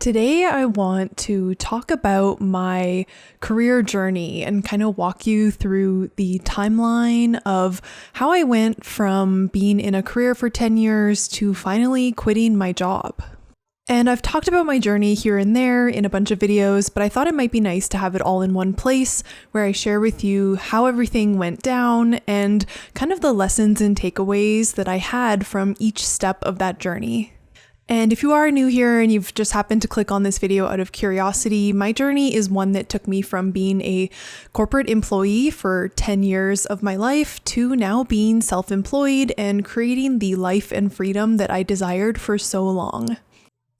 Today, I want to talk about my career journey and kind of walk you through the timeline of how I went from being in a career for 10 years to finally quitting my job. And I've talked about my journey here and there in a bunch of videos, but I thought it might be nice to have it all in one place where I share with you how everything went down and kind of the lessons and takeaways that I had from each step of that journey. And if you are new here and you've just happened to click on this video out of curiosity, my journey is one that took me from being a corporate employee for 10 years of my life to now being self-employed and creating the life and freedom that I desired for so long.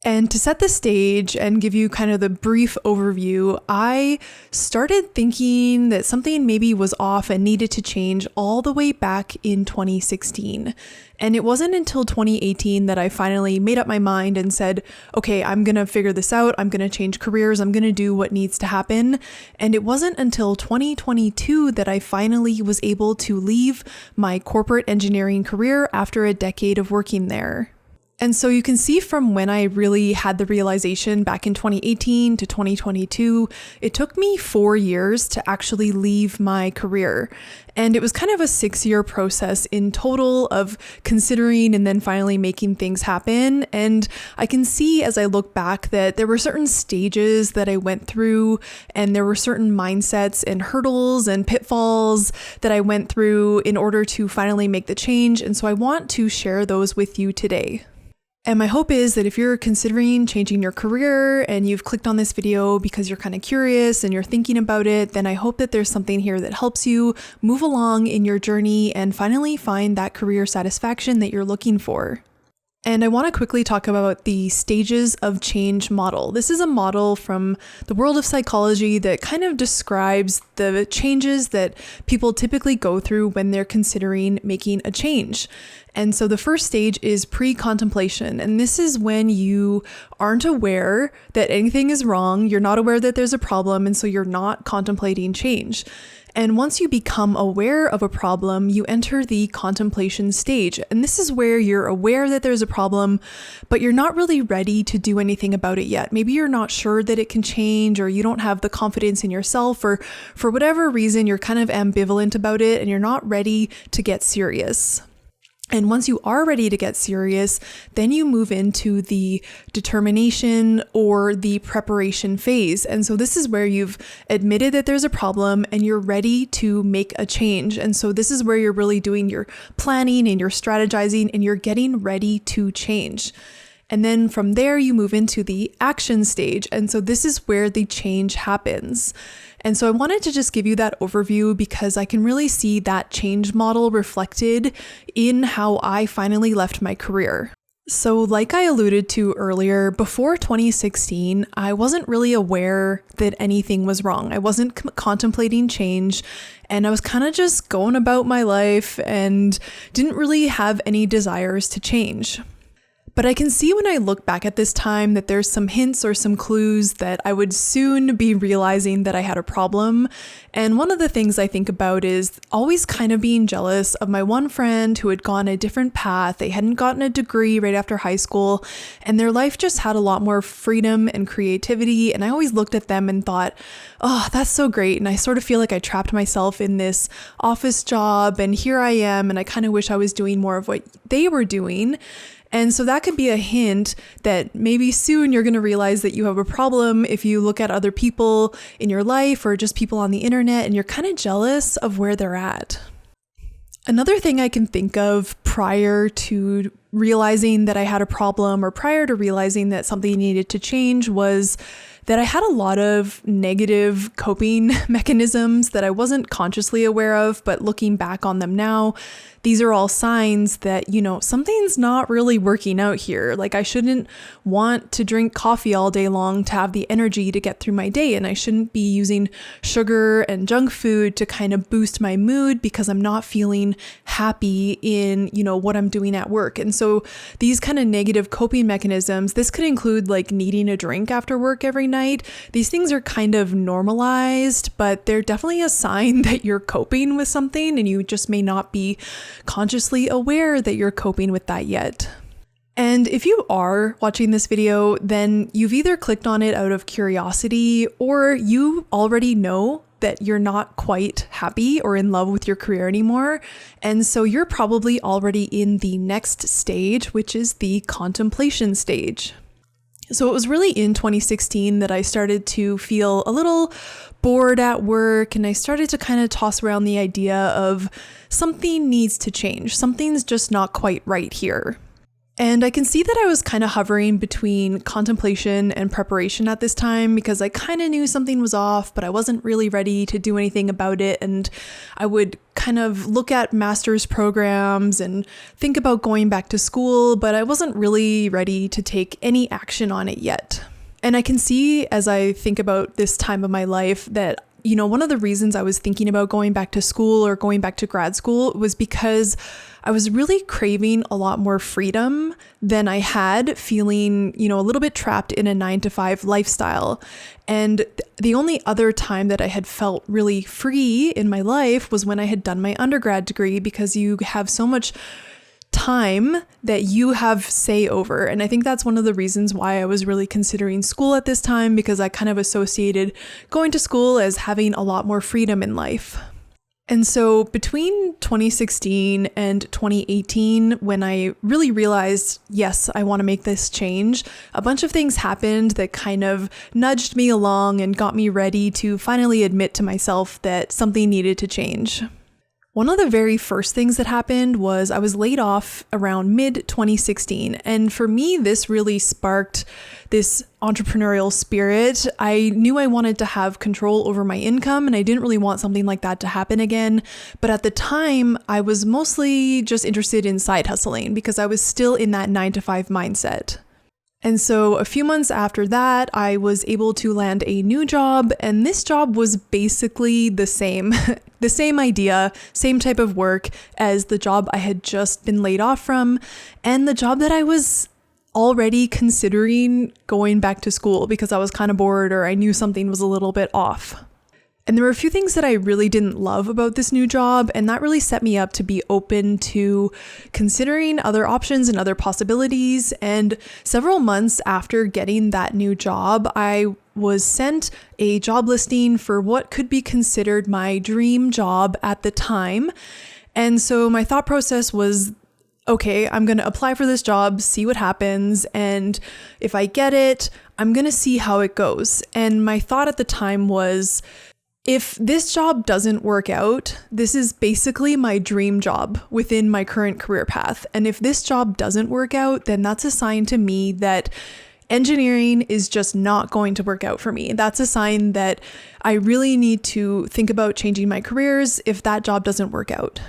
And to set the stage and give you kind of the brief overview, I started thinking that something maybe was off and needed to change all the way back in 2016. And it wasn't until 2018 that I finally made up my mind and said, okay, I'm going to figure this out. I'm going to change careers. I'm going to do what needs to happen. And it wasn't until 2022 that I finally was able to leave my corporate engineering career after a decade of working there. And so you can see from when I really had the realization back in 2018 to 2022, it took me 4 years to actually leave my career. And it was kind of a 6-year process in total of considering and then finally making things happen. And I can see as I look back that there were certain stages that I went through, and there were certain mindsets and hurdles and pitfalls that I went through in order to finally make the change. And so I want to share those with you today. And my hope is that if you're considering changing your career and you've clicked on this video because you're kind of curious and you're thinking about it, then I hope that there's something here that helps you move along in your journey and finally find that career satisfaction that you're looking for. And I want to quickly talk about the stages of change model. This is a model from the world of psychology that kind of describes the changes that people typically go through when they're considering making a change. And so the first stage is pre-contemplation. And this is when you aren't aware that anything is wrong. You're not aware that there's a problem. And so you're not contemplating change. And once you become aware of a problem, you enter the contemplation stage. And this is where you're aware that there's a problem, but you're not really ready to do anything about it yet. Maybe you're not sure that it can change, or you don't have the confidence in yourself, or for whatever reason, you're kind of ambivalent about it and you're not ready to get serious. And once you are ready to get serious, then you move into the determination or the preparation phase. And so this is where you've admitted that there's a problem and you're ready to make a change. And so this is where you're really doing your planning and your strategizing and you're getting ready to change. And then from there, you move into the action stage. And so this is where the change happens. And so I wanted to just give you that overview because I can really see that change model reflected in how I finally left my career. So like I alluded to earlier, before 2016, I wasn't really aware that anything was wrong. I wasn't contemplating change, and I was kind of just going about my life and didn't really have any desires to change. But I can see when I look back at this time that there's some hints or some clues that I would soon be realizing that I had a problem. And one of the things I think about is always kind of being jealous of my one friend who had gone a different path. They hadn't gotten a degree right after high school, and their life just had a lot more freedom and creativity. And I always looked at them and thought, oh, that's so great. And I sort of feel like I trapped myself in this office job, and here I am, and I kind of wish I was doing more of what they were doing. And so that could be a hint that maybe soon you're going to realize that you have a problem if you look at other people in your life or just people on the internet and you're kind of jealous of where they're at. Another thing I can think of prior to realizing that I had a problem or prior to realizing that something needed to change was that I had a lot of negative coping mechanisms that I wasn't consciously aware of, but looking back on them now, these are all signs that, something's not really working out here. Like I shouldn't want to drink coffee all day long to have the energy to get through my day. And I shouldn't be using sugar and junk food to kind of boost my mood because I'm not feeling happy in, what I'm doing at work. And so these kind of negative coping mechanisms, this could include like needing a drink after work every night. These things are kind of normalized, but they're definitely a sign that you're coping with something and you just may not be consciously aware that you're coping with that yet. And if you are watching this video, then you've either clicked on it out of curiosity or you already know that you're not quite happy or in love with your career anymore. And so you're probably already in the next stage, which is the contemplation stage. So it was really in 2016 that I started to feel a little bored at work, and I started to kind of toss around the idea of something needs to change. Something's just not quite right here. And I can see that I was kind of hovering between contemplation and preparation at this time because I kind of knew something was off, but I wasn't really ready to do anything about it. And I would kind of look at master's programs and think about going back to school, but I wasn't really ready to take any action on it yet. And I can see as I think about this time of my life that one of the reasons I was thinking about going back to school or going back to grad school was because I was really craving a lot more freedom than I had, feeling, a little bit trapped in a 9-to-5 lifestyle. And the only other time that I had felt really free in my life was when I had done my undergrad degree, because you have so much time that you have say over. And I think that's one of the reasons why I was really considering school at this time, because I kind of associated going to school as having a lot more freedom in life. And so between 2016 and 2018, when I really realized, yes, I want to make this change, a bunch of things happened that kind of nudged me along and got me ready to finally admit to myself that something needed to change. One of the very first things that happened was I was laid off around mid-2016. And for me, this really sparked this entrepreneurial spirit. I knew I wanted to have control over my income, and I didn't really want something like that to happen again. But at the time, I was mostly just interested in side hustling because I was still in that 9-to-5 mindset. And so a few months after that, I was able to land a new job, and this job was basically the same, the same idea, same type of work as the job I had just been laid off from, and the job that I was already considering going back to school because I was kind of bored or I knew something was a little bit off. And there were a few things that I really didn't love about this new job, and that really set me up to be open to considering other options and other possibilities. And several months after getting that new job, I was sent a job listing for what could be considered my dream job at the time. And so my thought process was, okay, I'm going to apply for this job, see what happens. And if I get it, I'm going to see how it goes. And my thought at the time was, if this job doesn't work out, this is basically my dream job within my current career path. And if this job doesn't work out, then that's a sign to me that engineering is just not going to work out for me. That's a sign that I really need to think about changing my careers if that job doesn't work out.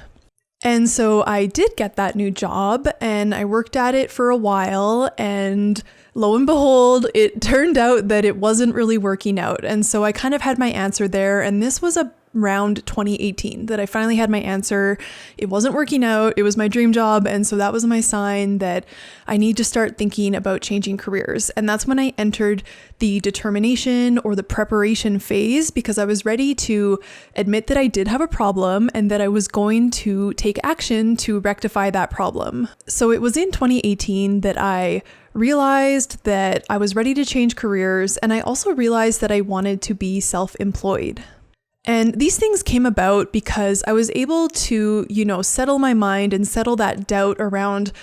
And so I did get that new job, and I worked at it for a while, and lo and behold, it turned out that it wasn't really working out. And so I kind of had my answer there, and this was around 2018 that I finally had my answer. It wasn't working out. It was my dream job. And so that was my sign that I need to start thinking about changing careers. And that's when I entered the determination or the preparation phase, because I was ready to admit that I did have a problem and that I was going to take action to rectify that problem. So it was in 2018 that I realized that I was ready to change careers, and I also realized that I wanted to be self-employed. And these things came about because I was able to, settle my mind and settle that doubt around,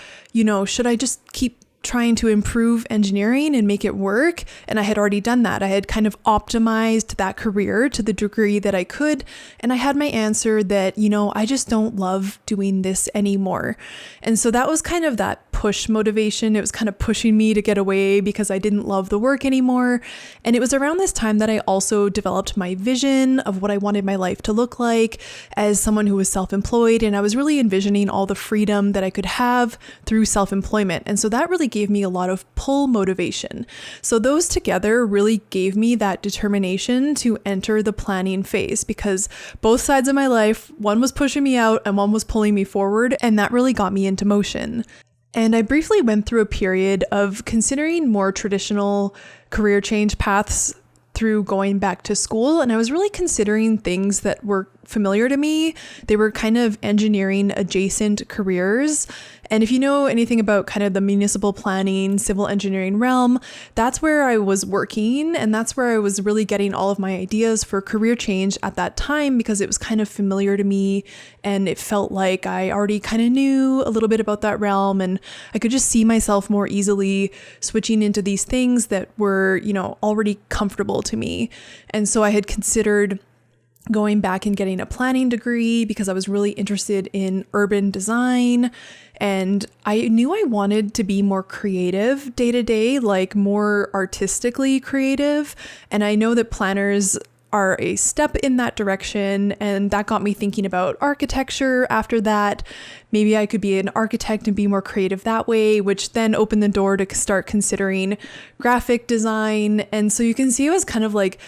should I just keep trying to improve engineering and make it work? And I had already done that. I had kind of optimized that career to the degree that I could. And I had my answer that, I just don't love doing this anymore. And so that was kind of that push motivation. It was kind of pushing me to get away because I didn't love the work anymore. And it was around this time that I also developed my vision of what I wanted my life to look like as someone who was self-employed. And I was really envisioning all the freedom that I could have through self-employment. And so that really gave me a lot of pull motivation. So those together really gave me that determination to enter the planning phase, because both sides of my life, one was pushing me out and one was pulling me forward. And that really got me into motion. And I briefly went through a period of considering more traditional career change paths through going back to school. And I was really considering things that were familiar to me. They were kind of engineering adjacent careers. And if you know anything about kind of the municipal planning, civil engineering realm, that's where I was working. And that's where I was really getting all of my ideas for career change at that time, because it was kind of familiar to me. And it felt like I already kind of knew a little bit about that realm. And I could just see myself more easily switching into these things that were, already comfortable to me. And so I had considered going back and getting a planning degree because I was really interested in urban design. And I knew I wanted to be more creative day to day, like more artistically creative. And I know that planners are a step in that direction. And that got me thinking about architecture after that. Maybe I could be an architect and be more creative that way, which then opened the door to start considering graphic design. And so you can see it was kind of like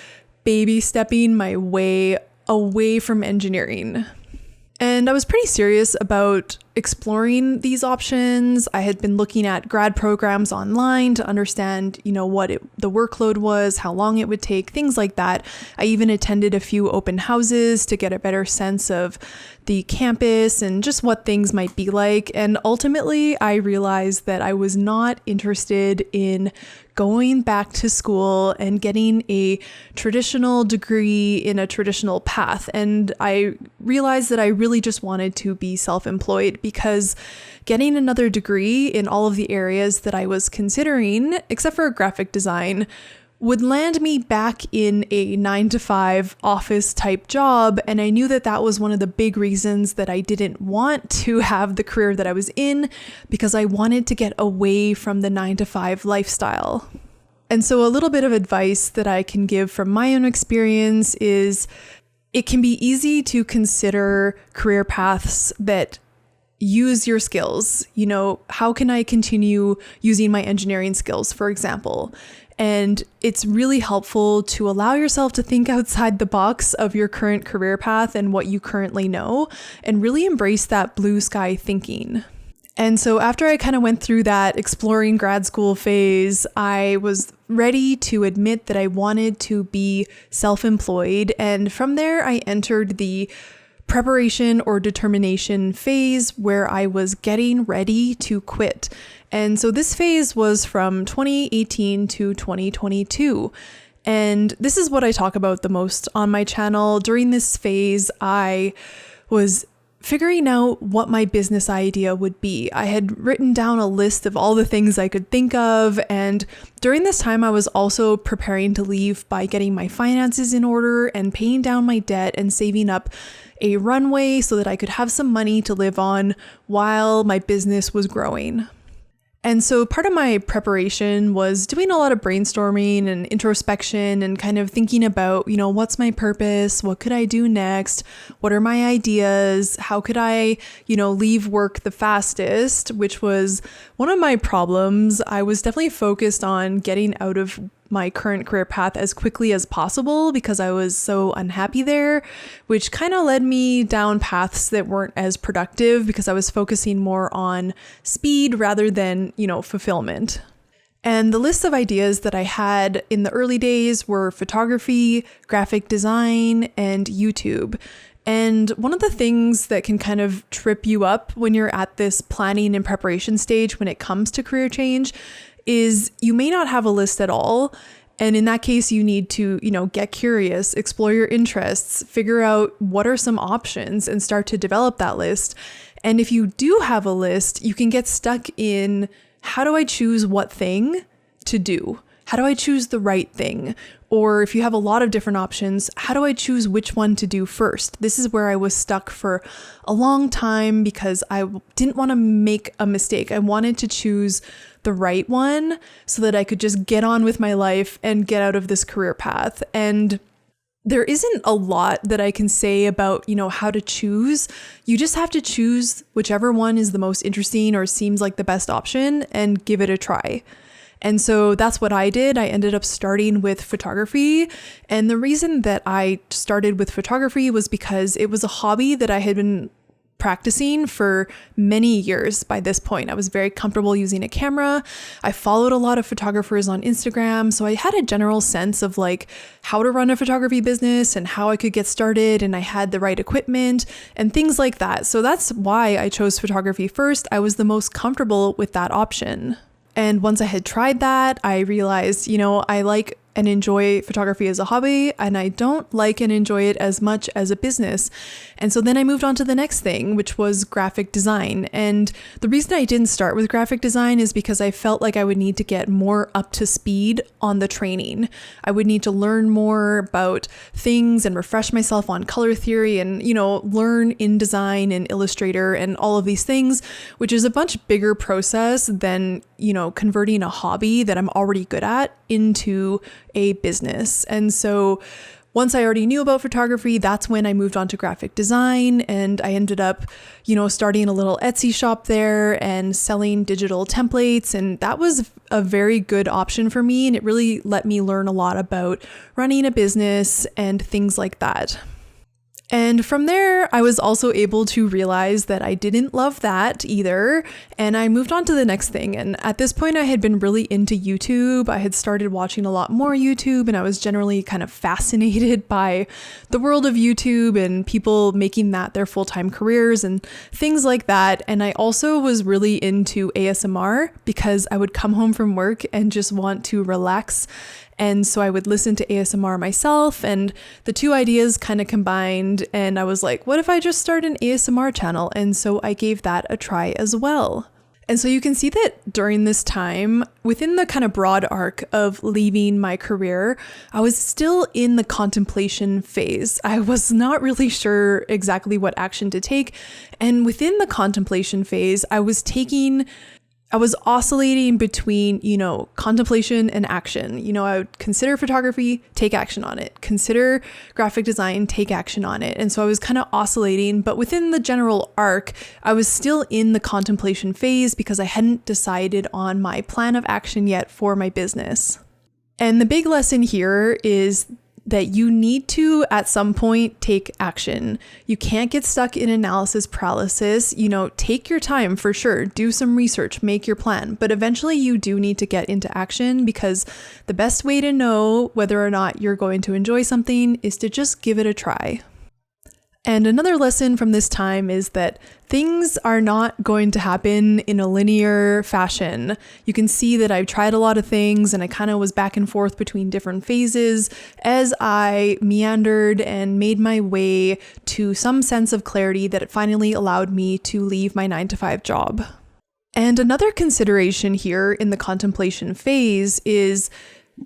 baby stepping my way away from engineering. And I was pretty serious about exploring these options. I had been looking at grad programs online to understand, what the workload was, how long it would take, things like that. I even attended a few open houses to get a better sense of the campus and just what things might be like. And ultimately, I realized that I was not interested in going back to school and getting a traditional degree in a traditional path. And I realized that I really just wanted to be self-employed, because getting another degree in all of the areas that I was considering, except for graphic design, would land me back in a 9-to-5 office type job. And I knew that that was one of the big reasons that I didn't want to have the career that I was in, because I wanted to get away from the 9-to-5 lifestyle. And so a little bit of advice that I can give from my own experience is it can be easy to consider career paths that use your skills. How can I continue using my engineering skills, for example? And it's really helpful to allow yourself to think outside the box of your current career path and what you currently know, and really embrace that blue sky thinking. And so after I kind of went through that exploring grad school phase, I was ready to admit that I wanted to be self-employed. And from there, I entered the preparation or determination phase, where I was getting ready to quit. And so this phase was from 2018 to 2022. And this is what I talk about the most on my channel. During this phase, I was figuring out what my business idea would be. I had written down a list of all the things I could think of. And during this time, I was also preparing to leave by getting my finances in order and paying down my debt and saving up a runway so that I could have some money to live on while my business was growing. And so part of my preparation was doing a lot of brainstorming and introspection and kind of thinking about, what's my purpose? What could I do next? What are my ideas? How could I, leave work the fastest, which was one of my problems. I was definitely focused on getting out of my current career path as quickly as possible because I was so unhappy there, which kind of led me down paths that weren't as productive because I was focusing more on speed rather than, fulfillment. And the list of ideas that I had in the early days were photography, graphic design, and YouTube. And one of the things that can kind of trip you up when you're at this planning and preparation stage when it comes to career change is you may not have a list at all. And in that case, you need to, get curious, explore your interests, figure out what are some options and start to develop that list. And if you do have a list, you can get stuck in, how do I choose what thing to do? How do I choose the right thing? Or if you have a lot of different options, how do I choose which one to do first? This is where I was stuck for a long time because I didn't want to make a mistake. I wanted to choose the right one so that I could just get on with my life and get out of this career path. And there isn't a lot that I can say about, how to choose. You just have to choose whichever one is the most interesting or seems like the best option and give it a try. And so that's what I did. I ended up starting with photography. And the reason that I started with photography was because it was a hobby that I had been practicing for many years by this point. I was very comfortable using a camera. I followed a lot of photographers on Instagram, so I had a general sense of like how to run a photography business and how I could get started, and I had the right equipment and things like that. So that's why I chose photography first. I was the most comfortable with that option. And once I had tried that, I realized, I like and enjoy photography as a hobby, and I don't like and enjoy it as much as a business. And so then I moved on to the next thing, which was graphic design. And the reason I didn't start with graphic design is because I felt like I would need to get more up to speed on the training. I would need to learn more about things and refresh myself on color theory and, learn InDesign and Illustrator and all of these things, which is a much bigger process than, converting a hobby that I'm already good at into a business. And so once I already knew about photography, that's when I moved on to graphic design, and I ended up, starting a little Etsy shop there and selling digital templates. And that was a very good option for me. And it really let me learn a lot about running a business and things like that. And from there, I was also able to realize that I didn't love that either. And I moved on to the next thing. And at this point, I had been really into YouTube. I had started watching a lot more YouTube, and I was generally kind of fascinated by the world of YouTube and people making that their full-time careers and things like that. And I also was really into ASMR because I would come home from work and just want to relax. And so I would listen to ASMR myself, and the two ideas kind of combined. And I was like, what if I just start an ASMR channel? And so I gave that a try as well. And so you can see that during this time, within the kind of broad arc of leaving my career, I was still in the contemplation phase. I was not really sure exactly what action to take. And within the contemplation phase, I was oscillating between, contemplation and action. I would consider photography, take action on it. Consider graphic design, take action on it. And so I was kind of oscillating, but within the general arc, I was still in the contemplation phase because I hadn't decided on my plan of action yet for my business. And the big lesson here is that you need to, at some point, take action. You can't get stuck in analysis paralysis. Take your time for sure, do some research, make your plan, but eventually you do need to get into action, because the best way to know whether or not you're going to enjoy something is to just give it a try. And another lesson from this time is that things are not going to happen in a linear fashion. You can see that I've tried a lot of things, and I kind of was back and forth between different phases as I meandered and made my way to some sense of clarity that it finally allowed me to leave my 9-to-5 job. And another consideration here in the contemplation phase is,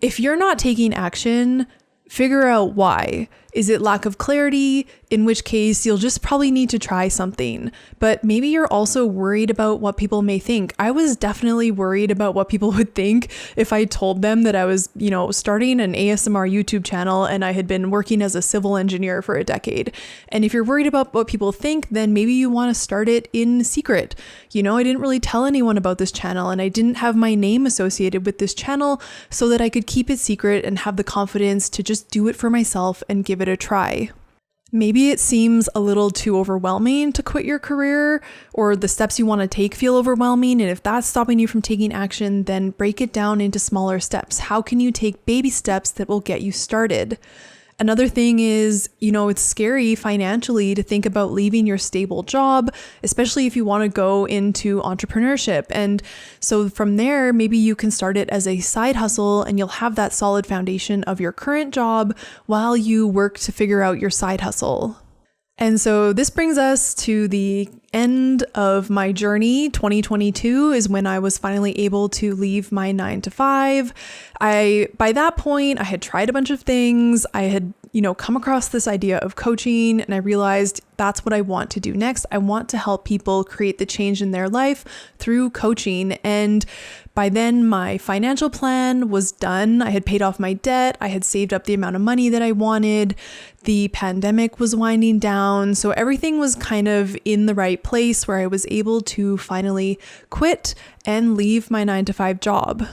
if you're not taking action, figure out why. Is it lack of clarity? In which case, you'll just probably need to try something. But maybe you're also worried about what people may think. I was definitely worried about what people would think if I told them that I was, starting an ASMR YouTube channel and I had been working as a civil engineer for a decade. And if you're worried about what people think, then maybe you want to start it in secret. I didn't really tell anyone about this channel, and I didn't have my name associated with this channel so that I could keep it secret and have the confidence to just do it for myself and give it a try. Maybe it seems a little too overwhelming to quit your career, or the steps you want to take feel overwhelming. And if that's stopping you from taking action, then break it down into smaller steps. How can you take baby steps that will get you started? Another thing is, it's scary financially to think about leaving your stable job, especially if you want to go into entrepreneurship. And so from there, maybe you can start it as a side hustle, and you'll have that solid foundation of your current job while you work to figure out your side hustle. And so this brings us to the end of my journey. 2022 is when I was finally able to leave my 9-to-5. By that point, I had tried a bunch of things. I had, come across this idea of coaching, and I realized that's what I want to do next. I want to help people create the change in their life through coaching. And by then, my financial plan was done. I had paid off my debt. I had saved up the amount of money that I wanted. The pandemic was winding down. So everything was kind of in the right place where I was able to finally quit and leave my 9-to-5 job.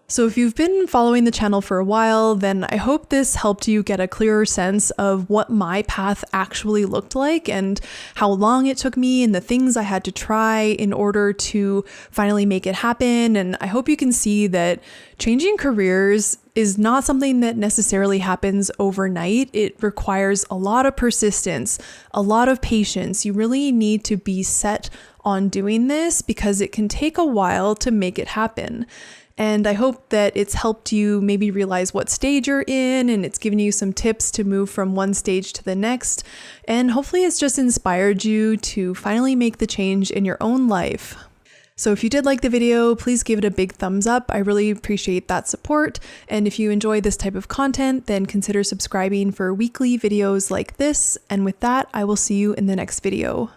So if you've been following the channel for a while, then I hope this helped you get a clearer sense of what my path actually looked like and how long it took me and the things I had to try in order to finally make it happen. And I hope you can see that changing careers is not something that necessarily happens overnight. It requires a lot of persistence, a lot of patience. You really need to be set on doing this because it can take a while to make it happen. And I hope that it's helped you maybe realize what stage you're in, and it's given you some tips to move from one stage to the next. And hopefully it's just inspired you to finally make the change in your own life. So if you did like the video, please give it a big thumbs up. I really appreciate that support. And if you enjoy this type of content, then consider subscribing for weekly videos like this. And with that, I will see you in the next video.